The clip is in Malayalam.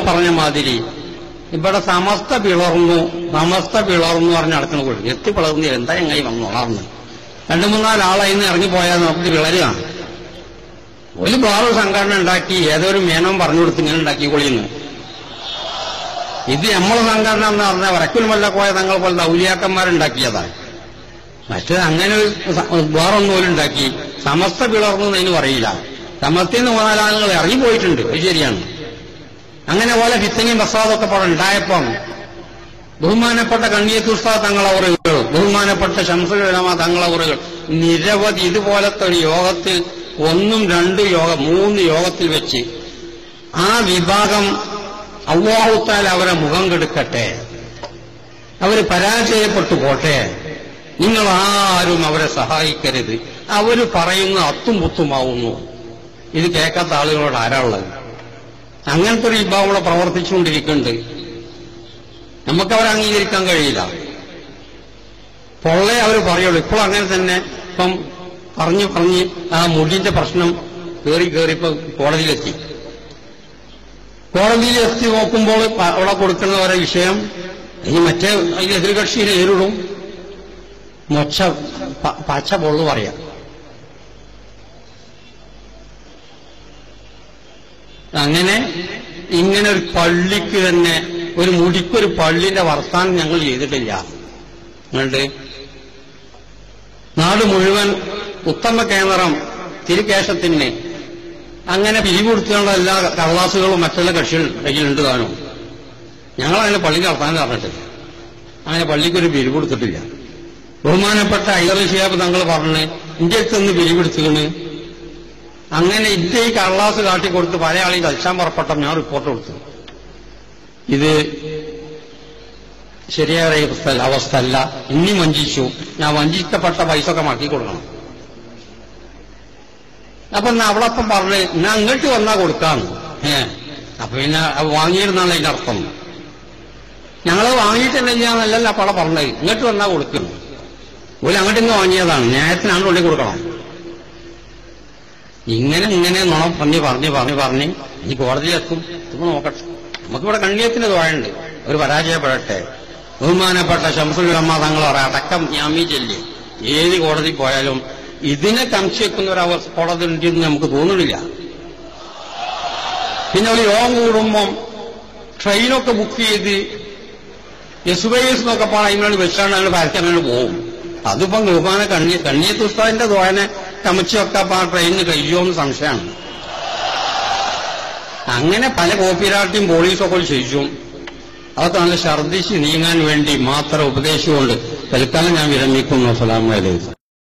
പറഞ്ഞ മാതിരി ഇവിടെ സമസ്ത പിളർന്നു പറഞ്ഞ് നടക്കുന്ന കൂടി എത്തി പിളർന്നു എന്താ എങ്ങനെ വന്നു വളർന്ന് 2-3 ആളായിന്ന് ഇറങ്ങിപ്പോയാൽ നമുക്ക് വിളരുകയാണ്. ഒരു വേറൊരു സംഘടന ഉണ്ടാക്കി ഏതൊരു മേനം പറഞ്ഞു കൊടുത്ത് ഇങ്ങനെ ഉണ്ടാക്കിക്കൊള്ളിന്ന്. ഇത് നമ്മളെ സംഘടന എന്ന് പറഞ്ഞാൽ വരക്കുൽമല്ല കോയ തങ്ങൾ പോലത്തെ ഔലിയാക്കന്മാരുണ്ടാക്കിയതാണ്. മറ്റേത് അങ്ങനെ വേറൊന്നുപോലും ഉണ്ടാക്കി സമസ്ത പിളർന്നു എന്നതിന് പറയില്ല. സമസ്തയിൽ 3-4 ആളുകൾ ഇറങ്ങിപ്പോയിട്ടുണ്ട്, അത് ശരിയാണ്. അങ്ങനെ പോലെ ഫിത്തനയും പ്രസാദമൊക്കെ ഇപ്പോൾ ഉണ്ടായപ്പം ബഹുമാനപ്പെട്ട കണ്ണിയത്ത് ഉസ്താദ് തങ്ങളവറുകൾ, ബഹുമാനപ്പെട്ട ശംസുൽ ഉലമ തങ്ങളവറുകൾ നിരവധി ഇതുപോലത്തെ ഒരു യോഗത്തിൽ 1-2 യോഗം 3 യോഗത്തിൽ വെച്ച് ആ വിഭാഗം അല്ലാഹു തആല അവരെ മുഖം കെടുക്കട്ടെ, അവര് പരാജയപ്പെട്ടു പോട്ടെ, നിങ്ങൾ ആരും അവരെ സഹായിക്കരുത്, അവര് പറയുന്ന അത്തും പുത്തുമാവുന്നു. ഇത് കേൾക്കാത്ത ആളുകളോട് ആരാ ഉള്ളത്? അങ്ങനത്തെ ഒരു വിഭാഗം ഇവിടെ പ്രവർത്തിച്ചുകൊണ്ടിരിക്കുന്നുണ്ട്. നമുക്കവരെ അംഗീകരിക്കാൻ കഴിയില്ല. പൊള്ളേ അവർ പറയുള്ളൂ. ഇപ്പോൾ അങ്ങനെ തന്നെ ഇപ്പം പറഞ്ഞ് ആ മുടിന്റെ പ്രശ്നം കയറി ഇപ്പൊ കോടതിയിലെത്തി നോക്കുമ്പോൾ അവിടെ കൊടുക്കുന്ന ഓരോ വിഷയം ഇനി മറ്റേ എതിർകക്ഷിയിൽ നേരിടും പച്ച പൊള്ളു പറയാം. അങ്ങനെ ഇങ്ങനെ ഒരു പള്ളിക്ക് തന്നെ ഒരു മുടിക്കൊരു പള്ളിന്റെ വർത്താനം ഞങ്ങൾ ചെയ്തിട്ടില്ല. ഞങ്ങളുടെ നാട് മുഴുവൻ ഉത്തമ കേന്ദ്രം തിരുകേശത്തിന് അങ്ങനെ പിരിവെടുത്തുള്ള എല്ലാ കള്ളാസുകളും മറ്റുള്ള കക്ഷികളുണ്ട് താനും. ഞങ്ങളങ്ങനെ പള്ളി നടത്താൻ പറഞ്ഞിട്ടില്ല. അങ്ങനെ പള്ളിക്കൊരു പിരിവെടുത്തിട്ടില്ല. ബഹുമാനപ്പെട്ട ഐദർ ശിഹാബ് തങ്ങൾ പറഞ്ഞ് ഇന്ത്യക്ക് നിന്ന് പിരിവെടുത്തുകണ്. അങ്ങനെ ഇന്ത്യ ഈ കള്ളാസ് കാട്ടിക്കൊടുത്ത് പല ആളെയും കളിച്ചാൻ പുറപ്പെട്ട ഞാൻ റിപ്പോർട്ട് കൊടുത്തു. ഇത് ശരിയായ അവസ്ഥ അല്ല, ഇനി വഞ്ചിച്ചു, ഞാൻ വഞ്ചിക്കപ്പെട്ട പൈസ ഒക്കെ മടക്കി കൊടുക്കണം. അപ്പൊ അവളപ്പം പറഞ്ഞ് ഞാൻ അങ്ങോട്ട് വന്നാ കൊടുക്കാന്ന്. അപ്പൊ പിന്നെ വാങ്ങിയിരുന്നാണ് അതിന്റെ അർത്ഥം. ഞങ്ങളത് വാങ്ങിയിട്ടില്ലെന്നല്ല അപ്പൊ അവളെ പറഞ്ഞത്, ഇങ്ങോട്ട് വന്നാ കൊടുക്കുന്നു. ഒരു അങ്ങോട്ട് ഇന്ന് വാങ്ങിയതാണ്, ന്യായത്തിനാണ് ഉള്ളിൽ കൊടുക്കണം. ഇങ്ങനെ നുണ പറഞ്ഞ് ഈ കോടതിയിലെത്തും. ഇപ്പൊ നോക്കട്ടെ, നമുക്കിവിടെ കണ്ണിയത്തിന് തോഴയുണ്ട്, ഒരു പരാജയപ്പെടട്ടെ. ബഹുമാനപ്പെട്ട ശംസുൽ ഉലമ തങ്ങൾ അടക്കം ഞാമി ചൊല്ലി ഏത് കോടതി പോയാലും ഇതിനെ സംശയിക്കുന്ന ഒരു കോടതി ഉണ്ടെന്ന് നമുക്ക് തോന്നുന്നില്ല. പിന്നെ ഒരു യോഗം കൂടുമ്പം ട്രെയിനൊക്കെ ബുക്ക് ചെയ്ത് എസുബൈസ് എന്നൊക്കെ പറയുന്നത് വെച്ചാണ് അതിന് പരക്കാൻ പോകും. അതിപ്പം ബഹുമാന കണ്ണിയത്ത് ഉസ്താദിന്റെ ദ്വാരനെ ചമച്ചൊക്കെ ആ ട്രെയിനിന് കഴിയുമെന്ന് സംശയമാണ്. അങ്ങനെ പല കോപ്പിരാട്ടിയും പോലീസൊക്കെ ചെയ്യും. അതൊക്കെ നല്ല ഛർദ്ദിച്ച് നീങ്ങാൻ വേണ്ടി മാത്രം ഉപദേശിച്ചുകൊണ്ട് തൽക്കാലം ഞാൻ വിരമിക്കുന്നു. അസ്സലാമു അലൈക്കും.